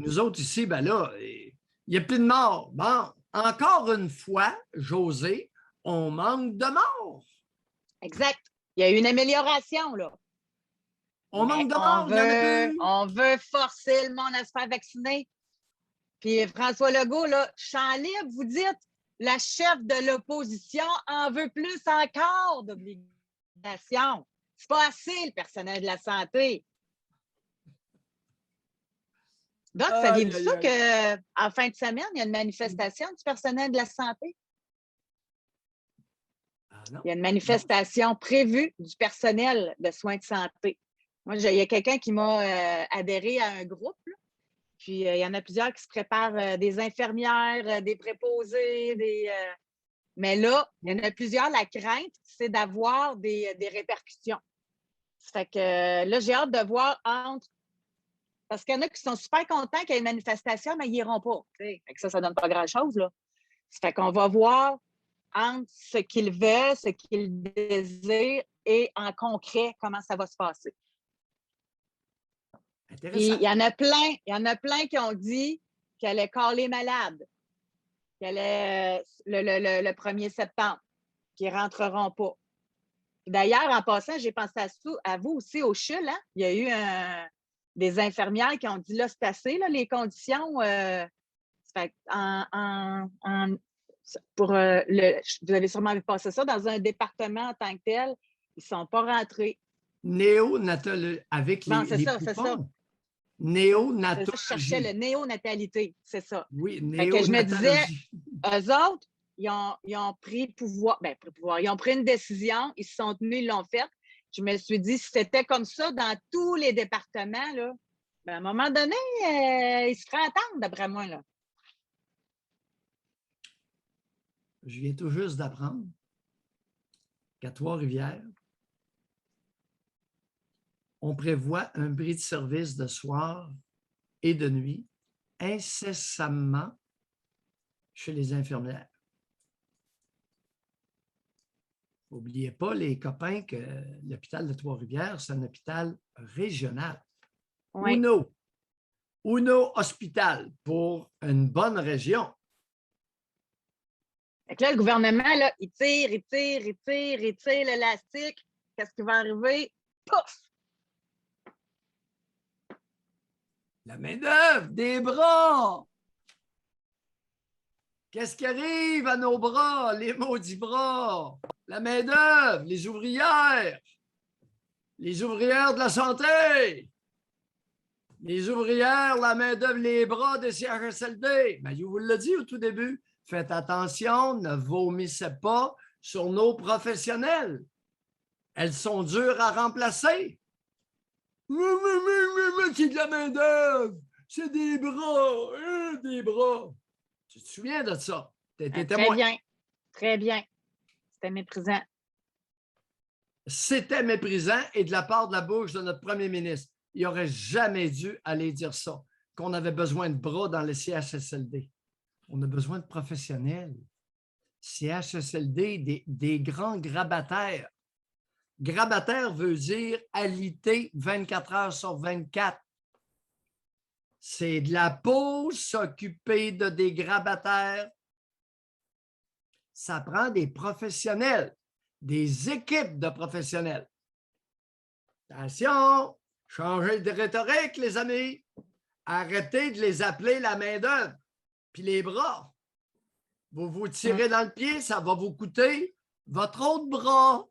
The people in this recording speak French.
nous autres ici, ben là, il n'y a plus de morts. Bon, encore une fois, José, on manque de morts. Exact. Il y a eu une amélioration, là. On Mais manque de morts, il n'y en a plus. on veut forcer le monde à se faire vacciner. Puis François Legault, là, champ libre, vous dites, la chef de l'opposition en veut plus encore d'obligations. C'est pas assez, le personnel de la santé. Donc, saviez-vous ça qu'en fin de semaine, il y a une manifestation du personnel de la santé? Ah, non. Il y a une manifestation prévue du personnel de soins de santé. Moi, il y a quelqu'un qui m'a adhéré à un groupe, là. Puis il y en a plusieurs qui se préparent, des infirmières, des préposés, mais là, il y en a plusieurs, la crainte, c'est d'avoir des répercussions. Ça fait que là, j'ai hâte de voir parce qu'il y en a qui sont super contents qu'il y ait une manifestation, mais ils n'iront pas. Fait que ça ne donne pas grand-chose, là. Ça fait qu'on va voir entre ce qu'ils veulent, ce qu'ils désirent et en concret, comment ça va se passer. Puis, il y en a plein qui ont dit qu'elle allait caler malade, qu'elle allait le 1er septembre, qu'ils ne rentreront pas. D'ailleurs, en passant, j'ai pensé à vous aussi au CHUL. Hein? Il y a eu des infirmières qui ont dit là, c'est assez, là, les conditions. Fait, vous avez sûrement vu passer ça dans un département en tant que tel. Ils ne sont pas rentrés. Néonatal avec les c'est poupons. ça. Néonatologie. Je cherchais le néonatalité, c'est ça. Oui, que je me disais, néonatologie. eux autres, ils ont pris pouvoir. Ils ont pris une décision, ils se sont tenus, ils l'ont faite. Je me suis dit, si c'était comme ça dans tous les départements, là, à un moment donné, ils se feraient attendre, d'après moi. Là. Je viens tout juste d'apprendre qu'à Trois-Rivières, on prévoit un bris de service de soir et de nuit incessamment chez les infirmières. N'oubliez pas, les copains, que l'hôpital de Trois-Rivières, c'est un hôpital régional. Oui. Uno Hospital pour une bonne région. Fait que là, le gouvernement, là, il tire l'élastique. Qu'est-ce qui va arriver? Pouf! La main-d'œuvre, des bras! Qu'est-ce qui arrive à nos bras, les maudits bras? La main-d'œuvre, les ouvrières de la santé, les ouvrières, la main-d'œuvre, les bras des CHSLD. Ben, je vous l'ai dit au tout début, faites attention, ne vomissez pas sur nos professionnels. Elles sont dures à remplacer. C'est de la main-d'œuvre, c'est des bras, Tu te souviens de ça? Très bien. C'était méprisant. C'était méprisant et de la part de la bouche de notre premier ministre. Il n'aurait jamais dû aller dire ça, qu'on avait besoin de bras dans le CHSLD. On a besoin de professionnels. CHSLD, des grands grabataires. Grabataire veut dire alité 24 heures sur 24. C'est de la pause, s'occuper de des grabataires. Ça prend des professionnels, des équipes de professionnels. Attention, changez de rhétorique, les amis. Arrêtez de les appeler la main-d'œuvre, puis les bras. Vous vous tirez dans le pied, ça va vous coûter votre autre bras.